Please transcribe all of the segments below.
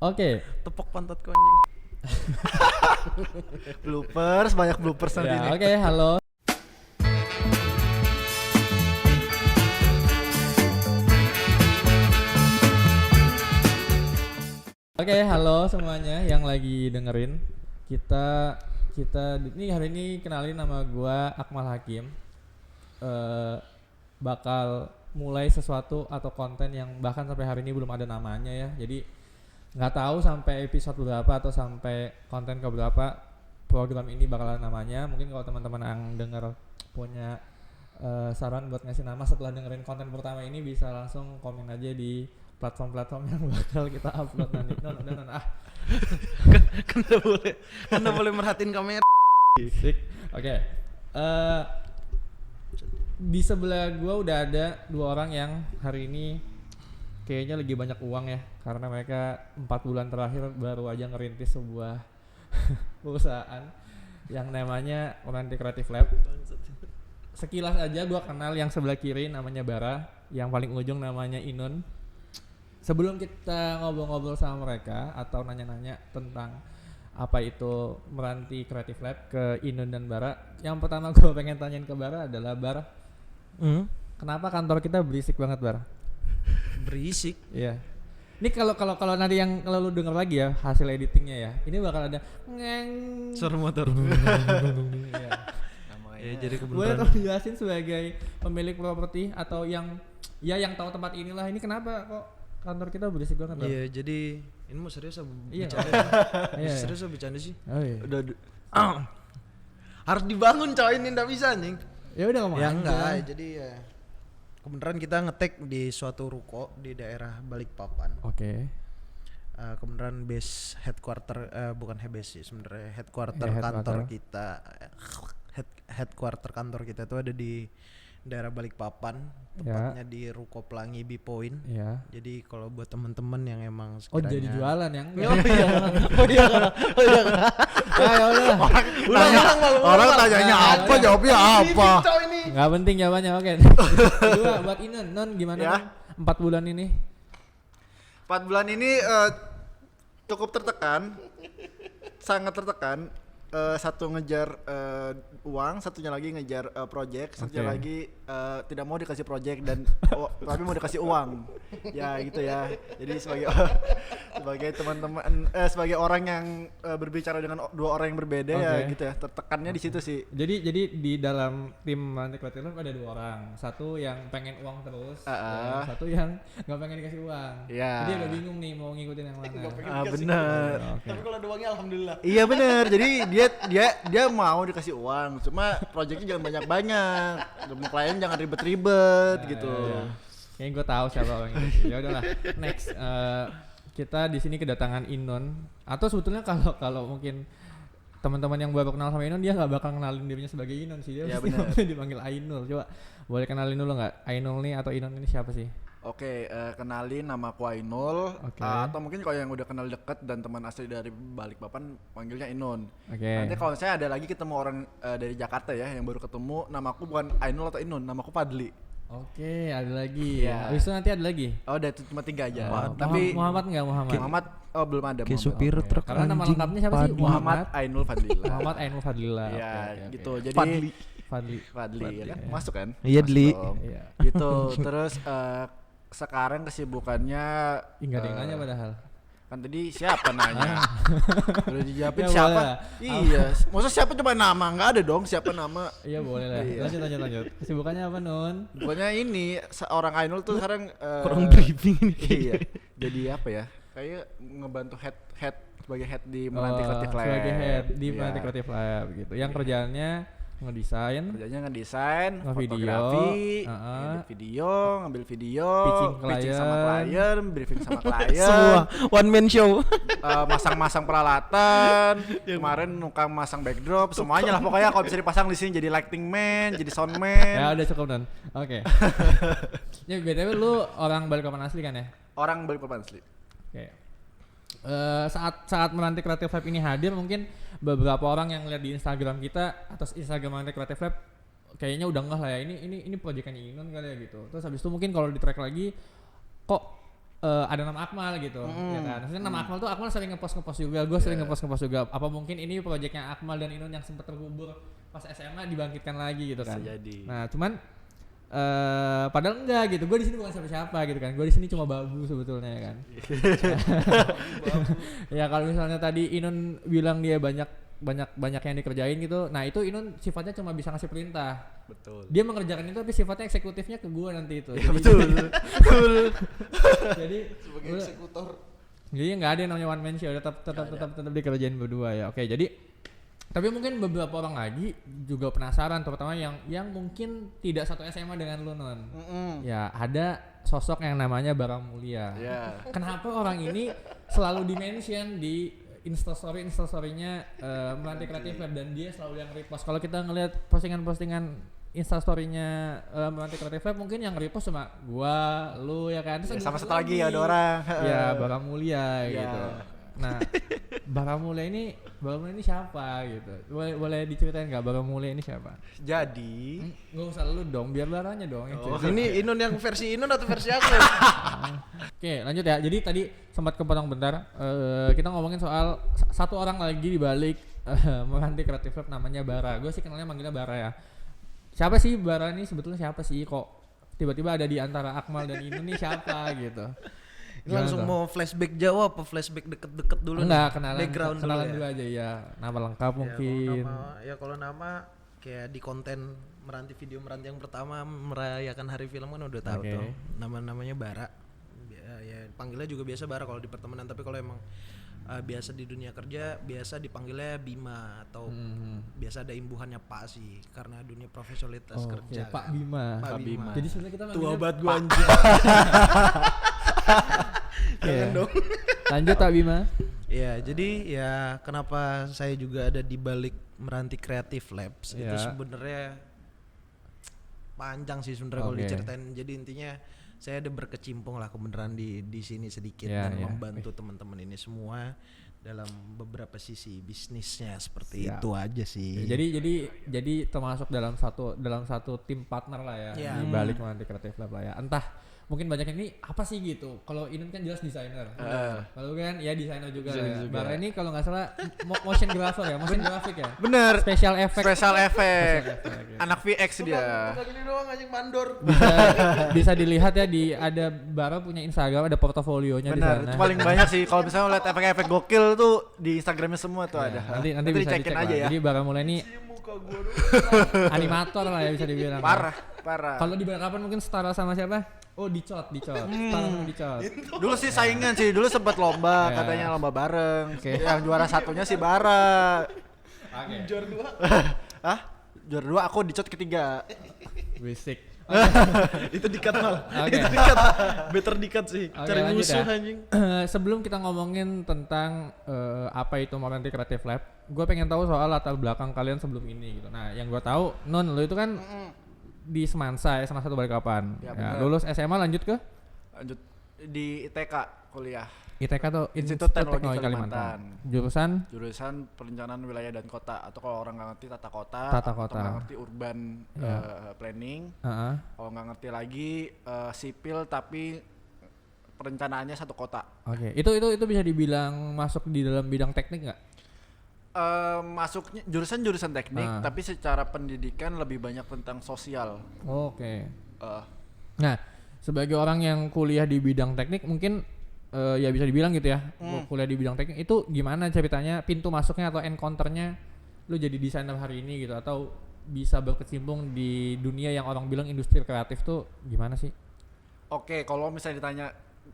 Oke. Tepok pantatku anjing. Bloopers, banyak bloopers nanti nih. Oke, halo. Oke, halo semuanya yang lagi dengerin. Kita ini hari ini kenalin nama gua Akmal Hakim. Bakal mulai sesuatu atau konten yang bahkan sampai hari ini belum ada namanya ya. Jadi nggak tahu sampai episode berapa atau sampai konten ke berapa program ini bakalan namanya. Mungkin kalau teman-teman yang denger punya saran buat ngasih nama setelah dengerin konten pertama ini bisa langsung komen aja di platform-platform yang bakal kita upload nanti. Non. Kan udah boleh merhatiin kamera. Oke. Di sebelah gua udah ada dua orang yang hari ini kayaknya lagi banyak uang ya, karena mereka 4 bulan terakhir baru aja ngerintis sebuah perusahaan yang namanya Oranti Creative Lab. Sekilas aja gua kenal yang sebelah kiri namanya Bara, yang paling ujung namanya Inun. Sebelum kita ngobrol-ngobrol sama mereka atau nanya-nanya tentang apa itu Meranti Creative Lab ke Inun dan Bara, yang pertama gua pengen tanyain ke Bara adalah Bara, kenapa kantor kita berisik banget, Bara? Berisik. Iya. Ini kalau nanti yang kalau lu denger lagi ya hasil editingnya ya, ini bakal ada ngeng Suara motor. ya. Ya, jadi Boleh kebenaran. tolong jelasin sebagai pemilik properti atau yang tahu tempat inilah, ini kenapa kok kantor kita berisik banget? Iya, jadi ini mau serius apa Iya. bercanda? Iya. Serius apa bercanda sih? Oh iya. Udah harus dibangun coy, ini enggak bisa anjing. Ya udah ngomong Ya aja. enggak, jadi ya kebenaran kita ngetek di suatu ruko di daerah Balikpapan. Oke. Kebenaran base headquarter, bukan base sih sebenarnya, headquarter Ya, kantor headquarter. kita. Headquarter kantor kita tuh ada di daerah Balikpapan, tepatnya di Ruko Pelangi B-Point. Iya. Jadi kalau buat teman-teman yang emang Oh sekiranya jadi jualan yang? Oh iya. Oh iya. Ya udah. Orang tanyanya apa, jawabnya apa? Nggak penting jawabannya, oke. Kedua buat Inun, Non gimana? Ya. Non? 4 bulan ini? 4 bulan ini cukup tertekan, sangat tertekan. Satu ngejar uang, satunya lagi ngejar project, satunya Oke. lagi tidak mau dikasih project dan tapi mau dikasih uang. Ya gitu ya. Jadi sebagai teman-teman, sebagai orang yang berbicara dengan dua orang yang berbeda ya Oke. gitu ya. Tertekannya di situ sih. Jadi di dalam tim Meranti Creative Lab ada 2 orang. Satu yang pengen uang terus, dan satu yang nggak pengen dikasih uang. Iya. Jadi agak bingung nih mau ngikutin yang mana. Bener. Oke. Tapi kalau ada uangnya alhamdulillah. Iya bener. Jadi dia mau dikasih uang, cuma projectnya jangan banyak-banyak, klien jangan ribet-ribet gitu. Kayaknya gue tahu siapa orang itu. Ya udahlah. Next, kita di sini kedatangan Inun. Atau sebetulnya kalau mungkin teman-teman yang baru kenal sama Inun, dia nggak bakal kenalin dirinya sebagai Inun sih. Dia Ya, pasti bener. dipanggil Ainul. Coba boleh kenalin dulu nggak? Ainul nih atau Inun ini siapa sih? Oke, kenalin nama aku Ainul. Oke. Atau mungkin kalau yang udah kenal deket dan teman asli dari Balikpapan panggilnya Inun. Oke. Nanti kalau saya ada lagi ketemu orang dari Jakarta ya yang baru ketemu, nama aku bukan Ainul atau Inun, nama aku Fadli. Oke, ada lagi. Iya. Habis itu nanti ada lagi. Oh, udah itu cuma 3 aja. Oh, Tapi Muhammad nggak Muhammad? Muhammad belum ada. Kayak Muhammad. supir Oke. truk Karena nama anjing, lengkapnya siapa sih? Fadli. Muhammad Ainul Fadlillah. Muhammad Ainul Fadlillah. Iya, Oke. gitu. Jadi Fadli. Fadli ya kan? ya. Masuk kan? Iya, Masuk Dli. dong. Iya. Gitu. Terus sekarang kesibukannya Enggak ada yang nanya padahal. kan tadi siapa nanya? Udah dijawabin Ya, siapa? boleh lah. Iya, maksud siapa coba nama? Enggak ada dong siapa nama. Iya boleh lah. Iya. Lanjut. Kesibukannya apa Nun? Pokoknya ini seorang Ainul tuh sekarang Kurang briefing ini. Iya. Jadi apa ya? Kayak ngebantu head sebagai head di Meranti Creative Lab. Sebagai head di Iya. Meranti Creative Lab gitu. Yang kerjaannya ngedesain, Kerjanya ngedesain, Ngevideo, fotografi, heeh. ngedit video, ngambil video, Pitching sama klien. klien, briefing sama klien, Semua one man show. masang-masang peralatan, kemarin nukang masang backdrop, semuanya lah pokoknya kalau bisa dipasang di sini jadi lighting man, jadi sound man. ya udah cukup Nun. Oke. Ya BTW lu orang Balikpapan asli kan ya? Orang Balikpapan asli. Oke. Saat Meranti Creative Lab ini hadir, mungkin beberapa orang yang lihat di Instagram kita atau Instagram Meranti Creative Lab kayaknya udah enggak lah ya, ini proyekannya Inun kali ya gitu. Terus habis itu mungkin kalau di track lagi kok ada nama Akmal gitu, ya kan. Maksudnya nama Akmal tuh Akmal sering ngepost juga, gue sering ngepost juga. Apa mungkin ini proyeknya Akmal dan Inun yang sempat terkubur pas SMA dibangkitkan lagi gitu kan? Bisa jadi. Nah cuman padahal enggak gitu, gue di sini bukan siapa-siapa gitu kan, gue di sini cuma babu sebetulnya ya kan. Ya kalau misalnya tadi Inun bilang dia banyak yang dikerjain gitu, nah itu Inun sifatnya cuma bisa ngasih perintah. Betul. Dia mengerjakan itu tapi sifatnya eksekutifnya ke gue nanti itu. Ya, betul. Jadi Sebagai eksekutor. jadi nggak ada yang namanya one man show, tetap dikerjain berdua ya. Oke, jadi tapi mungkin beberapa orang lagi juga penasaran, terutama yang mungkin tidak satu SMA dengan lu Non. Ya ada sosok yang namanya Bara Mulia. Ya. Kenapa orang ini selalu di-mention di Instastory-nya Meranti Kreatif Lab, dan dia selalu yang repost. Kalau kita ngelihat postingan Instastory-nya Meranti Kreatif Lab, mungkin yang repost cuma gua, lu ya kan. Ya, sama satu lagi ada orang. Ya Bara Mulia Ya. gitu. Nah, Bara Mulia ini siapa gitu? Boleh diceritain nggak Bara Mulia ini siapa? Jadi Nggak usah lu dong, biar Baranya dong yang cerita. Ini Inun yang versi Inun atau versi aku? Oke, lanjut ya. Jadi tadi sempat kepotong bentar. Kita ngomongin soal satu orang lagi di balik Meranti Kreatif Lab, namanya Bara. Gue sih kenalnya manggilnya Bara ya. Siapa sih Bara ini sebetulnya, siapa sih? Kok tiba-tiba ada di antara Akmal dan Inun nih siapa gitu? Ini langsung mau flashback jauh apa flashback deket-deket dulu? Enggak, nih? kenalan dulu aja ya. Nama lengkap mungkin. Kalau nama kayak di konten Meranti yang pertama merayakan Hari Film kan udah tahu tuh. Namanya Bara. Ya panggilnya juga biasa Bara kalau di pertemanan, tapi kalau emang biasa di dunia kerja biasa dipanggilnya Bima atau biasa ada imbuhannya Pak sih, karena dunia profesionalitas kerja. Pak Bima. Pak Bima. Jadi sebenarnya kita tua manggilnya banget gua anjing. Jangan dong. Lanjut Pak Bima. Ya, jadi ya kenapa saya juga ada di balik Meranti Creative Labs itu sebenarnya panjang sih sebenarnya kalau diceritain. Jadi intinya saya ada berkecimpung lah kebenaran di sini sedikit dan membantu teman-teman ini semua dalam beberapa sisi bisnisnya seperti itu aja sih. Jadi termasuk dalam satu tim partner lah ya di balik Meranti Creative Lab lah ya. Entah mungkin banyak ini apa sih gitu. Kalau Inun kan jelas desainer, lalu kan ya desainer juga. Bara ini kalau nggak salah motion grapher ya, motion graphic ya. Bener. Special effect. Anak VX dia. Bukan ini doang anjing mandor. Bisa dilihat ya, ada Bara punya Instagram, ada portofolionya di sana. Benar, itu paling banyak sih. Kalau misalnya lihat efek-efek gokil tuh di Instagramnya semua tuh ada. Nanti bisa dicekin dicek aja lah. ya. Jadi Bara Mulia ini animator lah ya bisa dibilang. Parah. Kalau di balapan mungkin setara sama siapa? Oh, Dicot. Setara sama Dicot. Dulu sih saingan sih, dulu sempat lomba, katanya lomba bareng. Yang juara satunya si Bara. Juara 2. Hah? Juara 2, aku Dicot ketiga. Berisik. Itu dikat mal. Oke. Itu dikat. Better dikat sih. Oke, Cari lanjut musuh ya. anjing. Sebelum kita ngomongin tentang apa itu Meranti Creative Lab, gue pengen tahu soal latar belakang kalian sebelum ini gitu. Nah, yang gue tahu, Non, lo itu kan di Semansa, SMA 1 Balikpapan. Ya, lulus SMA lanjut Lanjut di ITK kuliah. ITK atau Institut Teknologi Kalimantan. Jurusan Perencanaan Wilayah dan Kota, atau kalau orang nggak ngerti tata kota. Atau nggak ngerti urban planning. Kalau nggak ngerti lagi sipil tapi perencanaannya satu kota. Oke. Itu bisa dibilang masuk di dalam bidang teknik nggak? Masuknya jurusan teknik, tapi secara pendidikan lebih banyak tentang sosial. Oke. Nah, sebagai orang yang kuliah di bidang teknik mungkin ya bisa dibilang gitu ya, kuliah di bidang teknik itu gimana ceritanya, pintu masuknya atau encounter-nya lu jadi desainer hari ini gitu, atau bisa berkecimpung di dunia yang orang bilang industri kreatif tuh gimana sih? Oke, kalau misalnya ditanya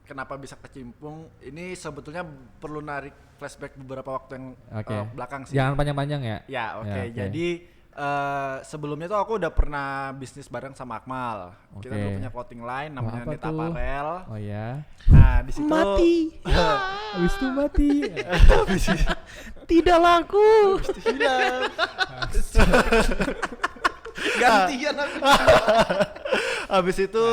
kenapa bisa kecimpung, ini sebetulnya perlu narik flashback beberapa waktu yang belakang sih. Jangan panjang-panjang ya. Ya, oke. Jadi sebelumnya tuh aku udah pernah bisnis bareng sama Akmal. Kita dulu punya clothing line namanya Nita Apparel. Oh ya. Nah, di situ Mati. Habis itu mati. Tidak laku. Hilang. Gantian aku. Habis itu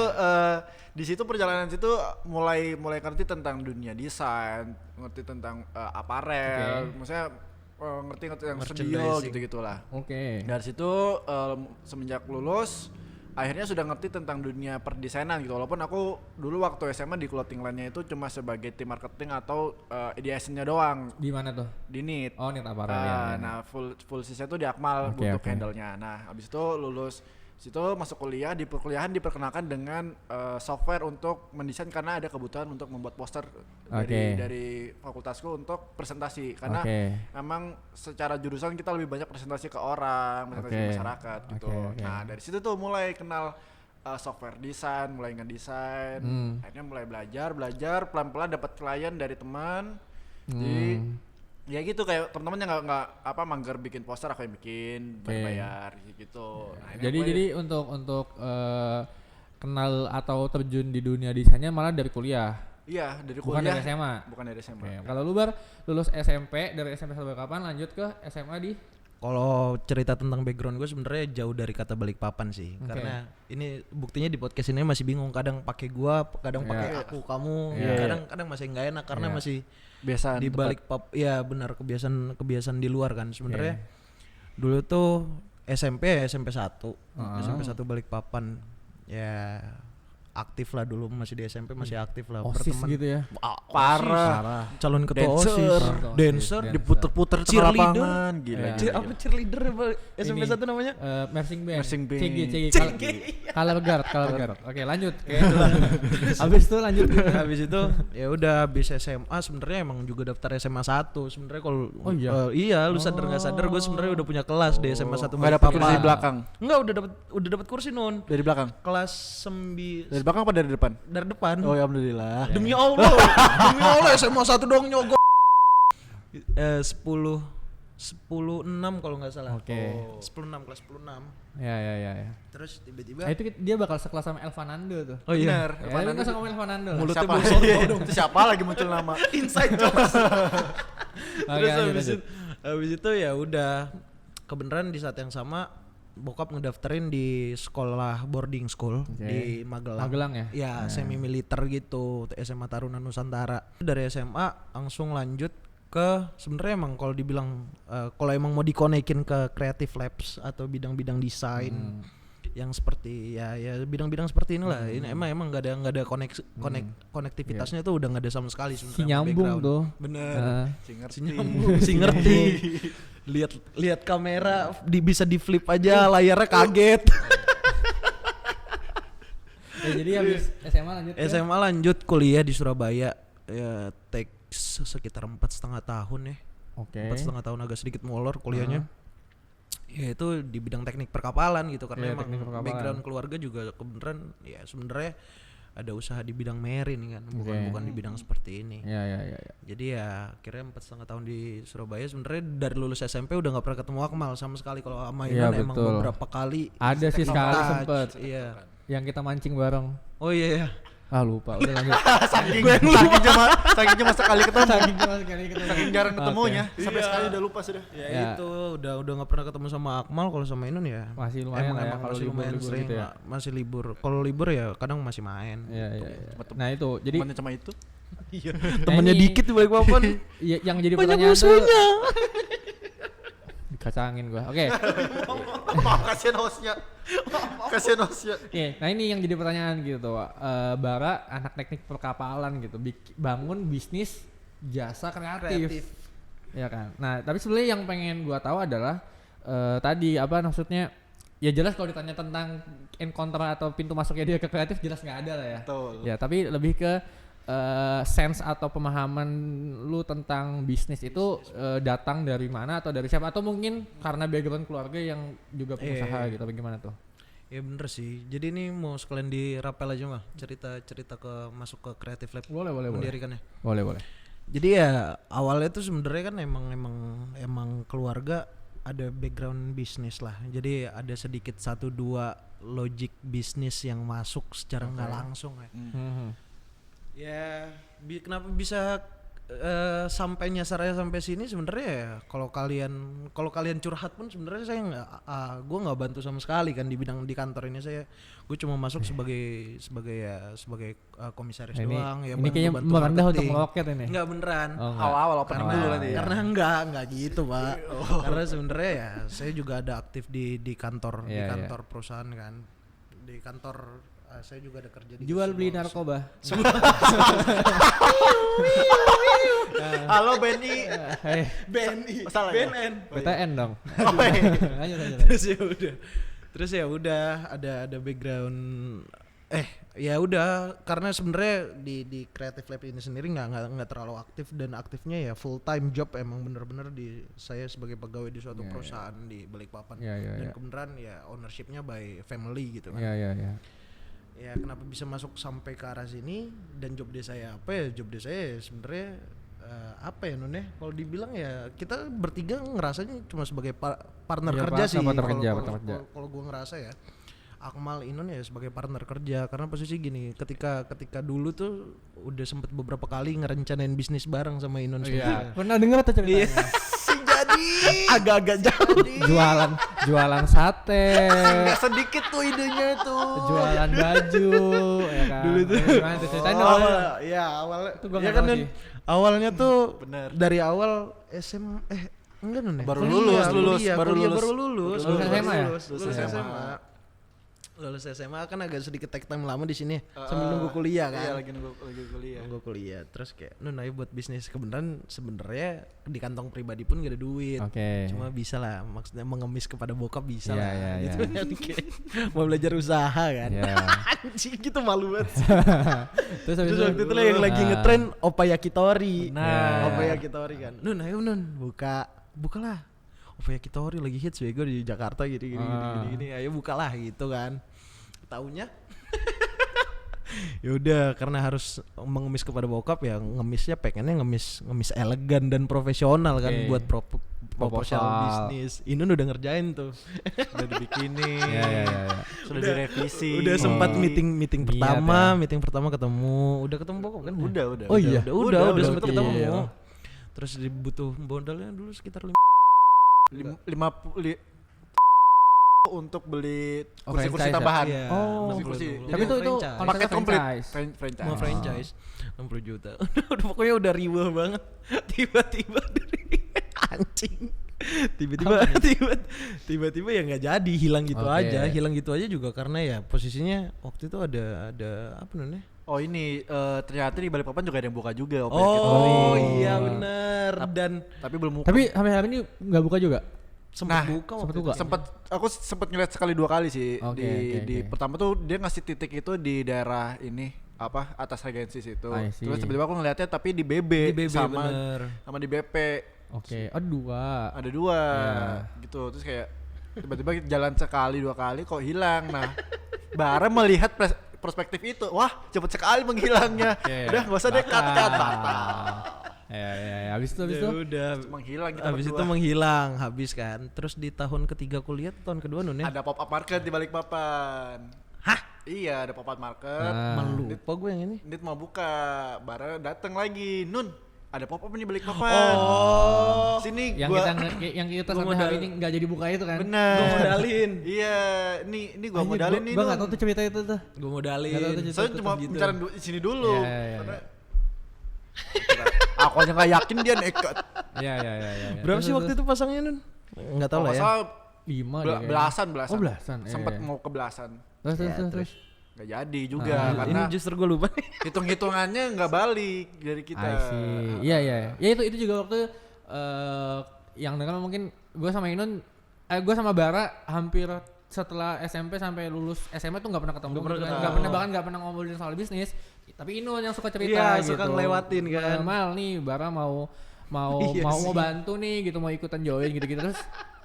di situ perjalanan situ mulai ngerti tentang dunia desain, ngerti tentang aparel, maksudnya ngerti tentang studio gitu-gitulah. Oke. Dari situ semenjak lulus akhirnya sudah ngerti tentang dunia perdesainan gitu. Walaupun aku dulu waktu SMA di clothing line-nya itu cuma sebagai tim marketing atau ideation-nya doang. Di mana tuh? Di NIT. Oh, NIT Apparel. Nah, full sisnya tuh di Akmal untuk handle-nya. Nah, habis itu lulus situ masuk kuliah, di perkuliahan diperkenalkan dengan software untuk mendesain karena ada kebutuhan untuk membuat poster dari fakultasku untuk presentasi karena emang secara jurusan kita lebih banyak presentasi ke orang, presentasi ke masyarakat gitu. Nah, dari situ tuh mulai kenal software desain, mulai ngedesain, akhirnya mulai belajar pelan-pelan dapat klien dari teman. Jadi ya gitu kayak teman-teman yang nggak mager bikin poster aku yang bikin bayar gitu. Nah, jadi untuk kenal atau terjun di dunia desainnya malah dari kuliah. Iya, dari kuliah. Bukan dari SMA. Okay. Kalau lu lulus SMP, dari SMP sampai kapan lanjut ke SMA di? Kalau cerita tentang background gue sebenarnya jauh dari kata Balikpapan sih, karena ini buktinya di podcast ini masih bingung, kadang pakai gua, kadang pakai aku, kamu, kadang masih nggak enak karena masih biasa di Balikpapan. Ya benar, kebiasaan di luar kan sebenarnya. Dulu tuh SMP 1 Balikpapan ya. Aktif lah dulu, masih di SMP masih aktif lah. OSIS gitu ya? Parah. Calon ketua OSIS, dancer, diputer-puter cheerleader, gila. Apa cheerleader SMP 1 namanya? Marching band. CG. Color guard. Oke, lanjut. Habis itu ya udah habis SMA sebenarnya emang juga daftar SMA 1 sebenarnya kalau iya lu sadar enggak sadar gue sebenarnya udah punya kelas di SMA 1. Enggak dapat kursi di belakang. Enggak, udah dapat kursi Nun. Dari belakang. Kelas 9. Dari belakang apa dari depan? Dari depan. Oh ya alhamdulillah. Demi Allah. Demi Allah SMA 1 dong nyogok. 10 6 kalau nggak salah. Oke. 10 6 kelas 10 6. Ya. Terus tiba-tiba itu dia bakal sekelas sama Elvanando tuh. Oh iya. Bener. Elvanando enggak sama Elvanando. Mulutnya siapa? bosong dong. Itu siapa lagi muncul nama? Inside jokes. Terus habis itu ya udah kebenaran di saat yang sama bokap ngedaftarin di sekolah boarding school di Magelang ya? Ya semi militer gitu, SMA Taruna Nusantara. Dari SMA langsung lanjut ke sebenarnya emang kalau dibilang kalau emang mau dikonekin ke creative labs atau bidang-bidang desain yang seperti ya bidang-bidang seperti inilah. Ini emang nggak ada konektivitasnya tuh udah nggak ada sama sekali sebenarnya. Si nyambung tuh. Bener. Si ngerti. Lihat kamera bisa di flip aja, layarnya kaget. Ya, jadi habis SMA lanjut kuliah di Surabaya ya, sekitar 4,5 tahun ya. 4,5 tahun agak sedikit molor kuliahnya. Ya itu di bidang teknik perkapalan gitu karena emang background keluarga juga kebenaran ya sebenarnya ada usaha di bidang marine kan, bukan di bidang seperti ini. Ya. Jadi ya akhirnya 4,5 tahun di Surabaya. Sebenarnya dari lulus SMP udah nggak pernah ketemu Akmal sama sekali. Kalau mainan emang beberapa kali. Ada sih sekali sempet. Iya. Yang kita mancing bareng. Oh iya. Lupa, udah lanjut. saking cuma sekali ketemu. Saking jarang ketemunya. Sampai sekali udah lupa sudah. Ya itu udah nggak pernah ketemu sama Akmal. Kalau sama Inun ya masih lumayan lah ya kalau lumayan sering gitu ya. Masih libur. Kalau libur ya kadang masih main. Iya. Nah itu jadi temannya cuma itu. Iya. Temennya dikit di Balikpapan. Yang jadi pertanyaan tuh dikacangin gua. Oke. Kasihan hostnya. Nah ini yang jadi pertanyaan gitu. Bara anak teknik perkapalan gitu, bangun bisnis jasa kreatif. Ya kan. Nah tapi sebenarnya yang pengen gua tahu adalah tadi apa maksudnya? Ya jelas kalau ditanya tentang encounter atau pintu masuknya dia ke kreatif jelas nggak ada lah ya. Betul. Ya tapi lebih ke sense atau pemahaman lu tentang bisnis itu datang dari mana atau dari siapa atau mungkin karena background keluarga yang juga pengusaha gitu, bagaimana tuh? Ya bener sih. Jadi ini mau sekalian dirapel aja mah cerita ke masuk ke Creative Lab. Boleh. Mendirikannya. Boleh. Jadi ya awalnya tuh sebenarnya kan emang keluarga ada background bisnis lah. Jadi ada sedikit 1-2 logic bisnis yang masuk secara nggak langsung ya. Ya, kenapa bisa sampai nyasarnya sampai sini sebenarnya ya kalau kalian curhat pun sebenarnya saya gue nggak bantu sama sekali kan di kantor ini. Gue cuma masuk sebagai komisaris doang ya. Ini kayaknya merendah untuk meroket ini. Enggak beneran. Awal opening dulu nanti. Karena enggak gitu Pak. Karena sebenarnya ya saya juga ada aktif di kantor kantor perusahaan kan. di kantor saya juga ada kerja di jual beli narkoba. Halo BNI. BNI. Salah ya? BNN. PTN dong. Lanjut. Terus ya udah ada background ya udah karena sebenarnya di Creative Lab ini sendiri nggak terlalu aktif dan aktifnya ya full time job emang bener-bener di saya sebagai pegawai di suatu perusahaan di Balikpapan dan kebenaran ya ownershipnya by family gitu kan. Ya kenapa bisa masuk sampai ke arah sini dan job desk saya apa ya, job desk saya sebenarnya apa ya Nun ya, kalau dibilang ya kita bertiga ngerasanya cuma sebagai partner kerja sih kalau gue ngerasa ya. Akmal Inun ya sebagai partner kerja karena posisi gini, ketika dulu tuh udah sempet beberapa kali ngerencanain bisnis bareng sama Inun. Pernah dengar tuh ceritanya? Jadi agak-agak jauh. Jualan sate. Nggak sedikit tuh idenya tuh. Jualan baju, ya kan. Dulu tuh. Gimana tuh ceritain dong. Awalnya. Itu gua kan sih. Awalnya tuh bener. dari awal enggak Nun ya. Baru lulus. Lulus SMA ya? Lulus SMA kan agak sedikit take time lama di sini sambil nunggu kuliah kan. Iya, lagi kuliah. Nunggu kuliah. Terus kayak Nun ayo buat bisnis. Kebenaran sebenarnya di kantong pribadi pun gak ada duit. Cuma bisa lah, maksudnya mengemis kepada bokap bisa lah. Gitu kan kayak mau belajar usaha kan. Anjing gitu malu banget. Terus waktu itu yang lagi ngetren Oppa Yakitori. Oppa Yakitori kan. Nun ayo Nun bukalah. Oppa Yakitori lagi hits bego di Jakarta gini, ayo bukalah gitu kan. Taunya ya udah karena harus mengemis kepada bokap ya ngemisnya pengennya ngemis elegan dan profesional kan buat proposal bisnis. Inun udah ngerjain tuh. Udah dibikinin. Sudah direvisi. Udah sempat meeting pertama ketemu. Udah ketemu bokap kan? Udah. Oh iya, udah sempat ketemu. Terus dibutuh modalnya dulu sekitar 50 untuk beli kursi-kursi tambahan. Kursi. Tapi itu paket komplit franchise 60 juta. Udah pokoknya udah riweh banget. Tiba-tiba dari anjing. Tiba-tiba ya nggak jadi, hilang gitu aja juga karena ya posisinya waktu itu ada apa namanya? Oh ini ternyata di Balikpapan juga ada yang buka juga. Iya benar. Tapi belum buka. Tapi sampai hari ini nggak buka juga. Aku sempat ngeliat sekali 2 kali sih. Di pertama tuh dia ngasih titik itu di daerah ini apa atas Regensi situ. Terus tiba-tiba aku ngeliatnya tapi di BB sama di BP. Ada dua gitu. Terus kayak tiba-tiba jalan sekali 2 kali kok hilang. Nah Bara melihat perspektif itu, wah cepet sekali menghilangnya. Udah gak usah deh cut. Habis itu udah menghilang kita habis berdua. itu menghilang habis kan. Terus di tahun ketiga kuliah, tahun kedua Nun ya. Ada pop up market di Balikpapan. Hah? Iya, ada pop up market. Lupa gue yang ini. Dit mau buka, Bara dateng lagi. Nun, ada pop up nih Balikpapan. Sini yang kita sampai hari ini enggak jadi buka itu kan. Bener. Gue modalin. Iya, ini gua modalin nih. Gua enggak tahu tuh cerita itu tuh. Gue modalin. Saya cuma bicara di sini dulu. Iya. Aku aja nggak yakin dia nekat. Iya. Berapa sih waktu itu pasangnya Nun? Nggak tahu lah ya. 5 belasan. Oh belasan. Sempet mau ke belasan. Terus. Nggak jadi juga karena ini justru gue lupa. Hitung-hitungannya nggak balik dari kita. Iya. Ya itu juga waktu yang dengar mungkin gue sama Inun, gue sama Bara hampir setelah SMP sampai lulus SMA tuh nggak pernah ketemu, nggak pernah ngobrolin soal bisnis. Tapi Inun yang suka cerita gitu. Suka ngelewatin kan. Mal nih, Bara mau bantu nih gitu, mau ikutan join gitu. Terus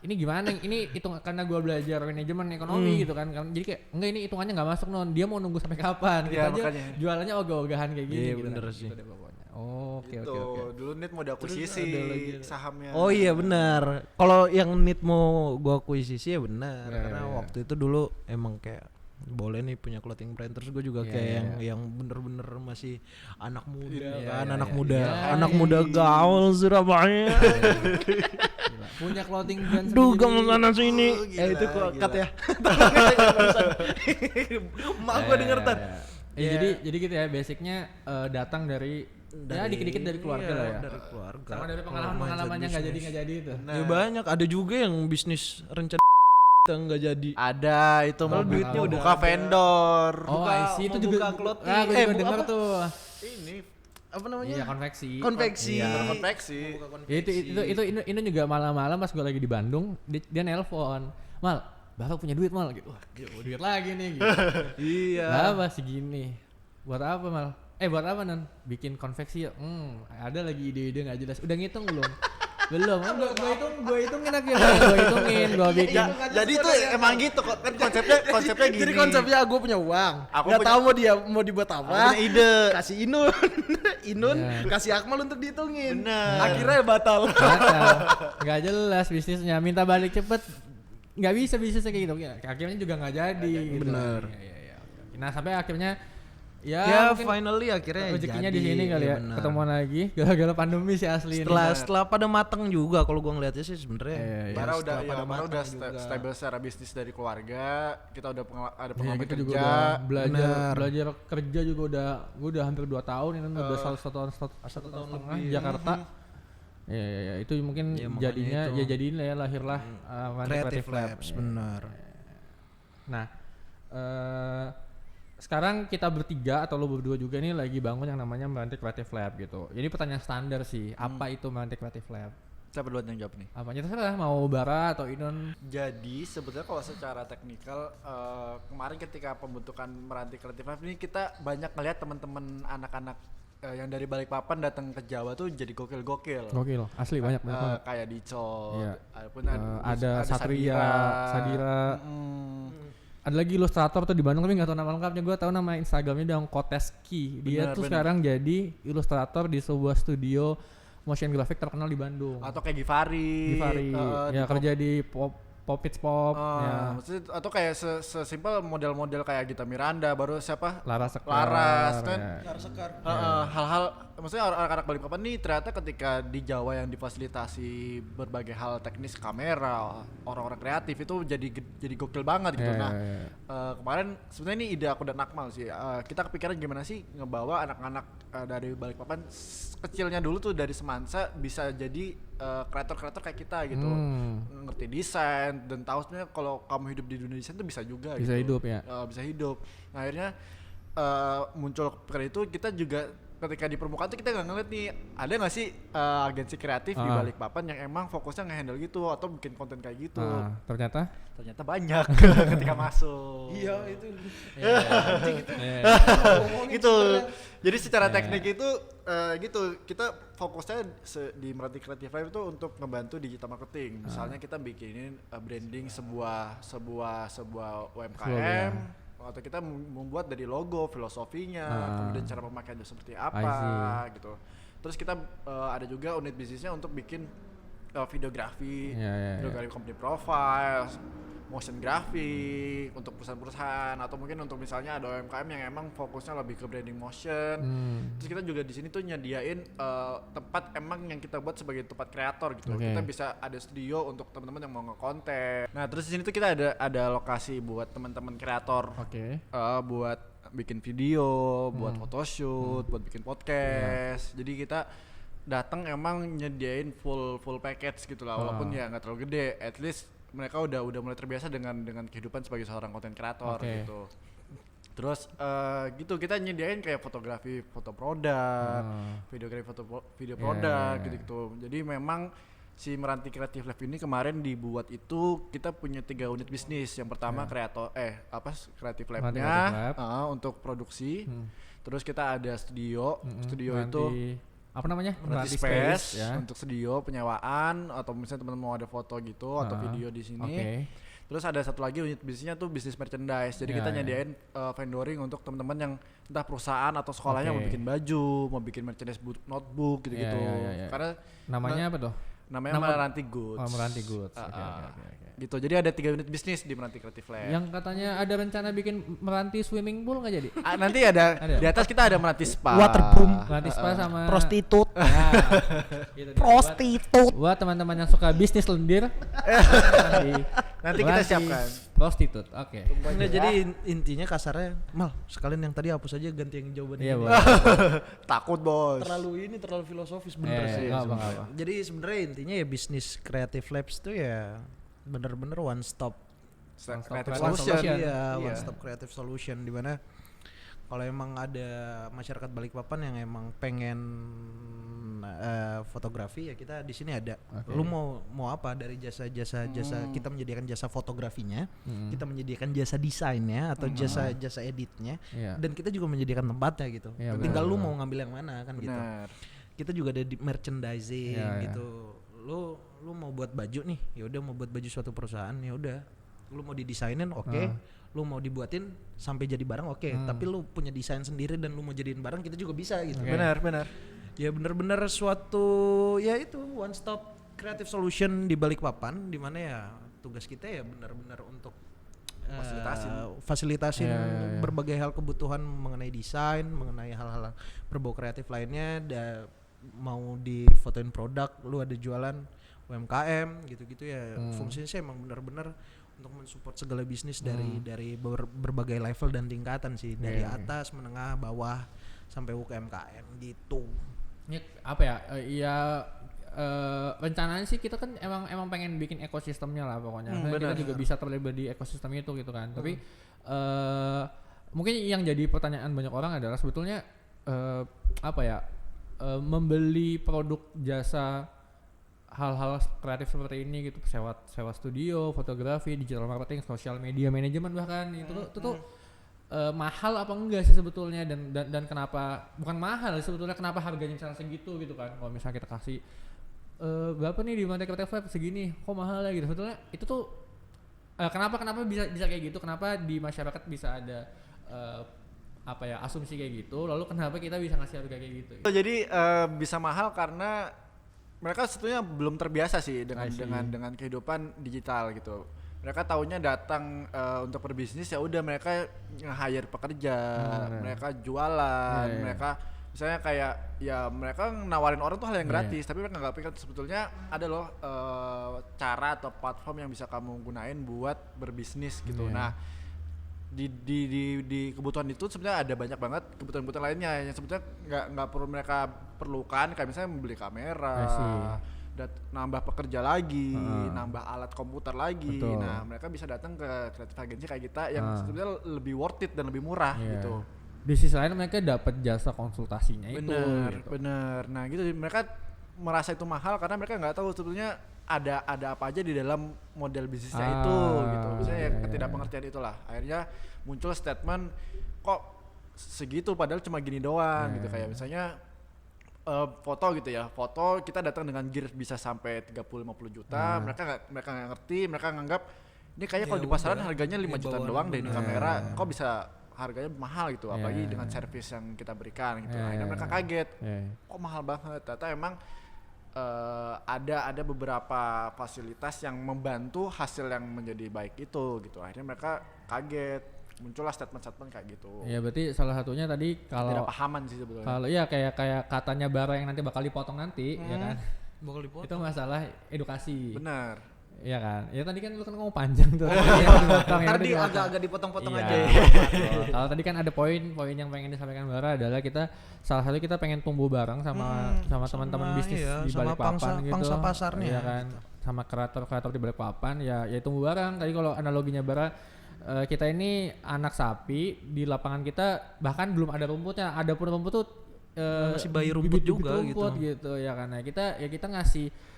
ini gimana? Ini hitung karena gue belajar manajemen ekonomi gitu kan. Jadi kayak enggak, ini hitungannya nggak masuk Non. Dia mau nunggu sampai kapan? Kita aja makanya jualannya ogah-ogahan kayak gini. Iya bener sih. Oke. Dulu Nit mau diakuisisi sahamnya. Oh iya benar. Kalau yang Nit mau gue akuisisi ya benar. Karena waktu itu dulu emang kayak boleh nih punya clothing brand. Terus gue juga kayak yang bener-bener masih anak muda kan, anak muda gaul Surabaya. Punya clothing brand sendiri. Dugem sana sini. Itu cut ya. Mak gue denger tar. Jadi gitu ya, basicnya datang dari ya dikit-dikit dari keluarga lah ya. Dari keluarga. Sama dari pengalaman-pengalamannya nggak jadi itu. Ya banyak, ada juga yang bisnis rencana enggak jadi. Ada itu mau duitnya udah buka vendor. Oh, I see, itu juga clothing. gue juga denger tuh. Ini Apa namanya? Iya, konveksi. Konveksi. konveksi. Ya, itu juga malam-malam pas gue lagi di Bandung, dia nelpon, Mal, baru punya duit Mal, gitu. Wah, duit lagi nih, gitu. Iya. Apa segini? Buat apa Mal? Buat apa Non? Bikin konveksi ya? Ada lagi ide-ide nggak jelas. Udah ngitung belum? Belum. Gue hitungin akhirnya. Gue bikin. Jadi itu emang gitu kok kan konsepnya gini. Jadi konsepnya gue punya uang. Aku Nggak punya- tahu mau dibuat apa. Aku punya ide. Kasih Inun, Iya. kasih Akmal untuk dihitungin. Bener. Akhirnya batal. Nggak jelas bisnisnya. Minta balik cepet. Nggak bisa bisnisnya kayak gitu. Akhirnya juga nggak jadi. Gitu. Bener. Iya. Nah sampai akhirnya Ya, mungkin finally akhirnya rezekinya jadi. di sini kali ya. Bener. Ketemuan lagi gara-gara pandemi sih asli ini. Setelah pada mateng juga kalau gua ngeliatnya sih sebenarnya. Iya. Bara udah setelah pada mateng udah juga. stable secara bisnis dari keluarga, kita udah ada Iya, pengalaman kita kerja. juga udah Bener. belajar kerja juga gue udah hampir 2 tahun ini udah satu tahun setengah lebih. Jakarta. Ya, itu mungkin Ya, makanya jadinya itu. ya jadiin lah ya lahirlah Creative Labs, benar. Nah, sekarang kita bertiga atau lo berdua juga nih lagi bangun yang namanya Meranti Creative Lab gitu. Jadi pertanyaan standar sih, apa itu Meranti Creative Lab? Siapa duluan yang jawab nih? Apanya terserah, mau Bara atau Inon. Jadi sebetulnya kalau secara teknikal kemarin ketika pembentukan Meranti Creative Lab ini kita banyak ngeliat teman-teman anak-anak yang dari Balikpapan datang ke Jawa tuh jadi gokil-gokil. Gokil, asli banyak banget. Kayak Dicot, Iya. ataupun Ada Sadira. Ada lagi ilustrator tuh di Bandung tapi nggak tahu nama lengkapnya. Gue tahu nama Instagramnya Dong Koteski. Dia tuh sekarang jadi ilustrator di sebuah studio motion graphic terkenal di Bandung. Atau kayak Givari. Ya kerja di Popits Pop. Ya. Maksudnya atau kayak sesimpel model-model kayak Gita Miranda, baru siapa? Laras Sekar. Laras kan. Ya. Hal-hal maksudnya anak-anak Balikpapan nih ternyata ketika di Jawa yang difasilitasi berbagai hal teknis kamera, orang-orang kreatif itu jadi gokil banget gitu. Ya, Nah, ya. kemarin sebenarnya ini ide aku dan Akmal sih. Kita kepikiran gimana sih ngebawa anak-anak dari Balikpapan kecilnya dulu tuh dari Semansa bisa jadi kreator-kreator kayak kita gitu. Ngerti desain dan tahu sebenarnya kalau kamu hidup di dunia desain tuh bisa juga Bisa gitu. hidup ya. Bisa hidup. Nah, akhirnya muncul pikiran itu. Kita juga ketika di permukaan tuh kita nggak ngeliat nih ada nggak sih agensi kreatif di Balikpapan yang emang fokusnya nge-handle gitu atau bikin konten kayak gitu. Ternyata Banyak ketika masuk. Iya itu. Gitu. Jadi secara teknik itu gitu kita fokusnya di Meranti Creative Lab itu untuk ngebantu digital marketing. Misalnya kita bikinin branding sebuah UMKM atau kita membuat dari logo, filosofinya, kemudian cara pemakaiannya seperti apa gitu. Terus kita ada juga unit bisnisnya untuk bikin videografi, videografi company profile, motion graphic untuk perusahaan-perusahaan atau mungkin untuk misalnya ada UMKM yang emang fokusnya lebih ke branding motion. Terus kita juga di sini tuh nyediain tempat emang yang kita buat sebagai tempat kreator gitu. Kita bisa ada studio untuk teman-teman yang mau ngekonten. Nah, terus di sini tuh kita ada lokasi buat teman-teman kreator. Buat bikin video, buat photoshoot, buat bikin podcast. Jadi kita datang emang nyediain full package gitu lah, walaupun ya nggak terlalu gede, at least mereka udah mulai terbiasa dengan kehidupan sebagai seorang content creator gitu. Terus gitu kita nyediain kayak fotografi foto produk, videografi video produk gitu. Jadi memang si Meranti Creative Lab ini kemarin dibuat itu kita punya 3 unit bisnis. Yang pertama Creative Lab-nya untuk produksi. Terus kita ada studio itu apa namanya? Meranti Space ya. Untuk studio penyewaan atau misalnya teman-teman mau ada foto gitu atau video di sini. Terus ada satu lagi unit bisnisnya tuh bisnis merchandise. Jadi kita nyediain vendoring untuk teman-teman yang entah perusahaan atau sekolahnya mau bikin baju, mau bikin merchandise notebook gitu-gitu. Karena namanya apa tuh? Namanya Meranti Goods. Oh, Meranti Goods. Oke. Gitu. Jadi ada 3 unit bisnis di Meranti Creative Lab. Yang katanya ada rencana bikin Meranti swimming pool nggak jadi? Nanti ada di atas kita ada Meranti Spa. Waterboom. Meranti Spa sama Prostitut. Gitu, Prostitut. Buat teman-teman yang suka bisnis lendir. Nanti kita siapkan. Prostitut. Oke. Nggak, jadi intinya kasarnya, Mal, sekalian yang tadi hapus aja, ganti yang jawabannya. Iya, ini. Takut, Bos. terlalu filosofis bener sih. Apa. Jadi sebenarnya intinya ya bisnis Creative Labs tuh ya bener-bener one stop creative solution. Iya. One stop creative solution, di mana kalau emang ada masyarakat Balikpapan yang emang pengen fotografi, ya kita di sini ada. Lu mau apa dari jasa kita menyediakan jasa fotografinya, kita menyediakan jasa desainnya atau jasa editnya, dan kita juga menyediakan tempatnya gitu. Tinggal lu mau ngambil yang mana kan gitu. Kita juga ada di merchandising gitu. Lu mau buat baju nih, ya udah mau buat baju suatu perusahaan, ya udah. Lu mau didesainin, lu mau dibuatin sampai jadi barang, tapi lu punya desain sendiri dan lu mau jadiin barang, kita juga bisa gitu. Benar. Ya benar-benar suatu ya itu one stop creative solution di Balikpapan, di mana ya tugas kita ya benar-benar untuk fasilitasin berbagai hal kebutuhan mengenai desain, mengenai hal-hal berbau kreatif lainnya. Mau difotoin produk, lu ada jualan UMKM gitu-gitu ya. Fungsinya sih emang benar-benar untuk mensupport segala bisnis dari berbagai level dan tingkatan sih, dari atas, menengah, bawah sampai UMKM gitu. Ini apa ya? Rencananya sih kita kan emang pengen bikin ekosistemnya lah pokoknya. Kita juga bisa terlibat di ekosistem itu gitu kan. Tapi mungkin yang jadi pertanyaan banyak orang adalah sebetulnya membeli produk jasa hal-hal kreatif seperti ini gitu, sewa studio, fotografi, digital marketing, social media manajemen bahkan itu tuh mahal apa enggak sih sebetulnya, dan kenapa bukan mahal sebetulnya, kenapa harganya misalnya segitu gitu kan. Kalau misalnya kita kasih berapa nih di Meranti Kreatif Lab segini, kok mahal ya gitu. Sebetulnya itu tuh kenapa bisa kayak gitu, kenapa di masyarakat bisa ada asumsi kayak gitu, lalu kenapa kita bisa ngasih harga kayak gitu. Jadi bisa mahal karena mereka sebetulnya belum terbiasa sih dengan kehidupan digital gitu. Mereka taunya datang untuk berbisnis, ya udah mereka nge-hire pekerja, mereka jualan, mereka misalnya kayak ya mereka nawarin orang tuh hal yang gratis, tapi mereka nggak pikir sebetulnya ada loh cara atau platform yang bisa kamu gunain buat berbisnis gitu. Nah di kebutuhan itu sebenarnya ada banyak banget kebutuhan-kebutuhan lainnya yang sebetulnya nggak perlu mereka perlukan, kayak misalnya membeli kamera, nambah pekerja lagi, nambah alat komputer lagi. Betul. Nah mereka bisa datang ke kreatif agency kayak kita yang sebenarnya lebih worth it dan lebih murah gitu. Di sisi lain mereka dapat jasa konsultasinya bener. Nah gitu, mereka merasa itu mahal karena mereka nggak tahu sebetulnya ada apa aja di dalam model bisnisnya itu gitu. Misalnya ketidakpengertian itulah akhirnya muncul statement kok segitu padahal cuma gini doang gitu. Kayak misalnya foto gitu ya, foto kita datang dengan gear bisa sampai 30-50 juta, mereka nggak ngerti, mereka nganggap ini kayaknya kalau di pasaran harganya 5 juta doang deh ini kamera, kok bisa harganya mahal gitu, apalagi dengan servis yang kita berikan gitu. Akhirnya mereka kaget, kok mahal banget. Ternyata emang ada beberapa fasilitas yang membantu hasil yang menjadi baik itu gitu. Akhirnya mereka kaget, muncullah statement kayak gitu. Ya berarti salah satunya tadi kalau tidak pahaman sih sebetulnya. Kalau iya kayak katanya bara yang nanti bakal dipotong nanti, ya kan? Bakal dipotong. Itu masalah edukasi. Benar. Iya kan? Ya tadi kan lu kan ngomong panjang tuh. Tadi agak dipotong-potong aja. Kalau tadi kan ada poin yang pengen disampaikan Bara adalah salah satu kita pengen tumbuh bareng sama teman-teman bisnis di Balikpapan gitu. Pangsa pasarnya. Iya kan? Sama kreator di Balikpapan ya tumbuh bareng. Tadi kalau analoginya Bara, kita ini anak sapi, di lapangan kita bahkan belum ada rumputnya, ada pun rumput tuh masih bayi rumput juga gitu ya, karena kita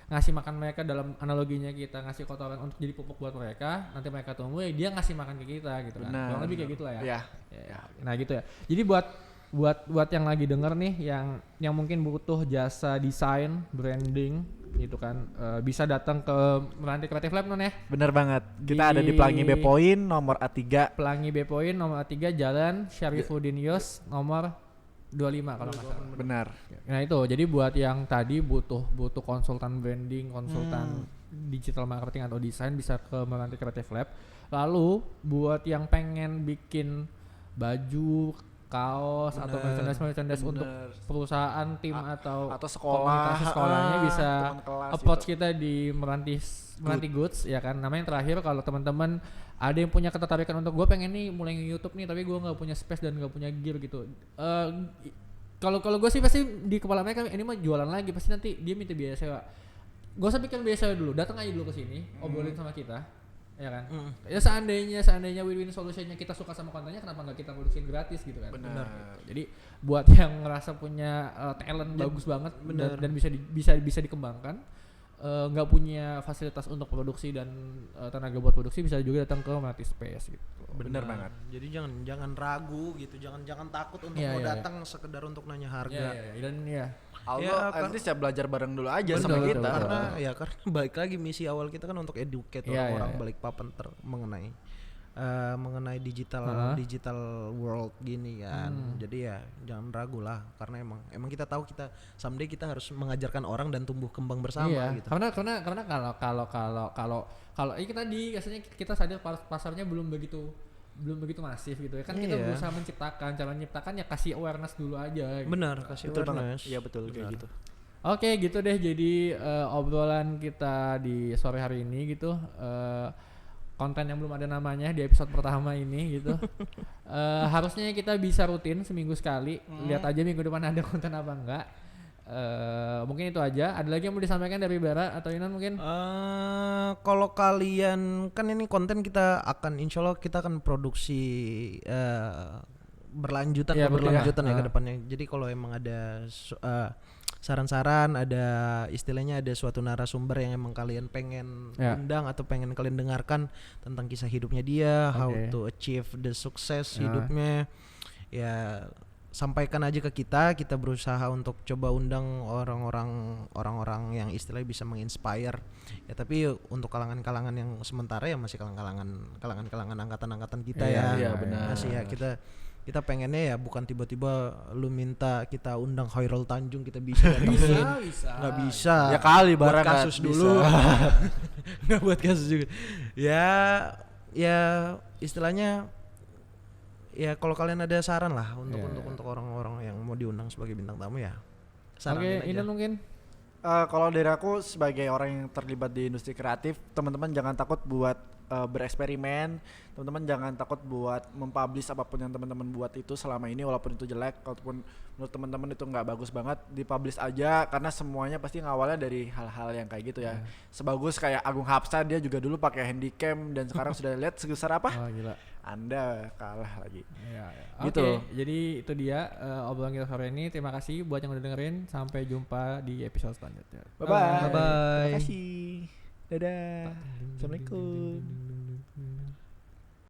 ngasih makan mereka, dalam analoginya kita ngasih kotoran untuk jadi pupuk buat mereka, nanti mereka tumbuh ya dia ngasih makan ke kita gitu kan. Kurang lebih kayak gitu lah ya. Nah gitu ya. Jadi buat yang lagi denger nih yang mungkin butuh jasa desain, branding gitu kan, bisa datang ke Meranti Kreatif Lab non ya. Bener banget. Kita ada di Pelangi B Point nomor A3. Pelangi B Point nomor A3 Jalan Syarifuddin Yos nomor 25 kalau nggak salah. Benar. Nah itu jadi buat yang tadi butuh konsultan branding, konsultan digital marketing atau desain, bisa ke Meranti Kreatif Lab. Lalu buat yang pengen bikin baju, kaos atau merchandise untuk perusahaan, tim atau sekolahnya bisa approach gitu kita di Meranti Goods ya kan. Namanya yang terakhir, kalau teman-teman ada yang punya ketertarikan untuk gue pengen nih mulai YouTube nih tapi gue nggak punya space dan nggak punya gear gitu, kalau gue sih pasti di kepala mereka ini mah jualan lagi, pasti nanti dia minta biaya sewa. Gak usah bikin biaya sewa dulu, datang aja dulu ke sini, obrolin sama kita. ya kan? Ya seandainya win-win solutionnya kita suka sama kontennya, kenapa nggak kita produksi gratis gitu kan? Benar. Jadi buat yang ngerasa punya talent bagus banget dan bisa dikembangkan, nggak punya fasilitas untuk produksi dan tenaga buat produksi, bisa juga datang ke Melati Space gitu. Benar banget. Jadi jangan ragu gitu, jangan takut untuk mau datang sekedar untuk nanya harga. Dan ya. At least ya belajar bareng dulu aja sama kita. Karena balik lagi misi awal kita kan untuk educate orang-orang Balikpapan mengenai digital world gini kan. Jadi ya jangan ragu lah, karena emang kita tahu kita someday kita harus mengajarkan orang dan tumbuh kembang bersama gitu. Karena kalau tadi biasanya kita sadar pasarnya belum begitu masif gitu ya kan. Kita berusaha cara menciptakan ya kasih awareness dulu aja gitu. Benar, kasih awareness. Iya betul kayak gitu. Oke gitu deh, jadi obrolan kita di sore hari ini gitu, konten yang belum ada namanya di episode pertama ini gitu. Harusnya kita bisa rutin seminggu sekali. Lihat aja minggu depan ada konten apa enggak. Mungkin itu aja. Ada lagi yang mau disampaikan dari Bara atau Inan mungkin? Kalau kalian kan ini konten kita akan insya Allah kita akan produksi berlanjutan ya ke depannya. Jadi kalau emang ada saran-saran, ada istilahnya ada suatu narasumber yang emang kalian pengen undang atau pengen kalian dengarkan tentang kisah hidupnya dia, how to achieve the success hidupnya, ya sampaikan aja ke kita berusaha untuk coba undang orang-orang yang istilahnya bisa menginspire ya. Tapi untuk kalangan-kalangan yang sementara ya masih kalangan angkatan kita benar. Masih ya kita pengennya ya bukan tiba-tiba lu minta kita undang Khairul Tanjung kita bisa nggak bisa ya kali buat kasus dulu. Nggak buat kasus juga ya istilahnya. Ya kalau kalian ada saran lah untuk orang-orang yang mau diundang sebagai bintang tamu ya saranin aja. Ini mungkin kalau dari aku sebagai orang yang terlibat di industri kreatif, teman-teman jangan takut buat bereksperimen, teman-teman jangan takut buat mempublish apapun yang teman-teman buat itu selama ini, walaupun itu jelek, walaupun menurut teman-teman itu nggak bagus banget, dipublish aja, karena semuanya pasti ngawalnya dari hal-hal yang kayak gitu ya. Sebagus kayak Agung Hapsa, dia juga dulu pakai handycam dan sekarang sudah lihat sebesar apa? Gila. Anda kalah lagi. Gitu. Jadi itu dia obrolan kita sore ini. Terima kasih buat yang udah dengerin. Sampai jumpa di episode selanjutnya. Bye bye. Bye bye. Terima kasih. Dadah. Assalamualaikum.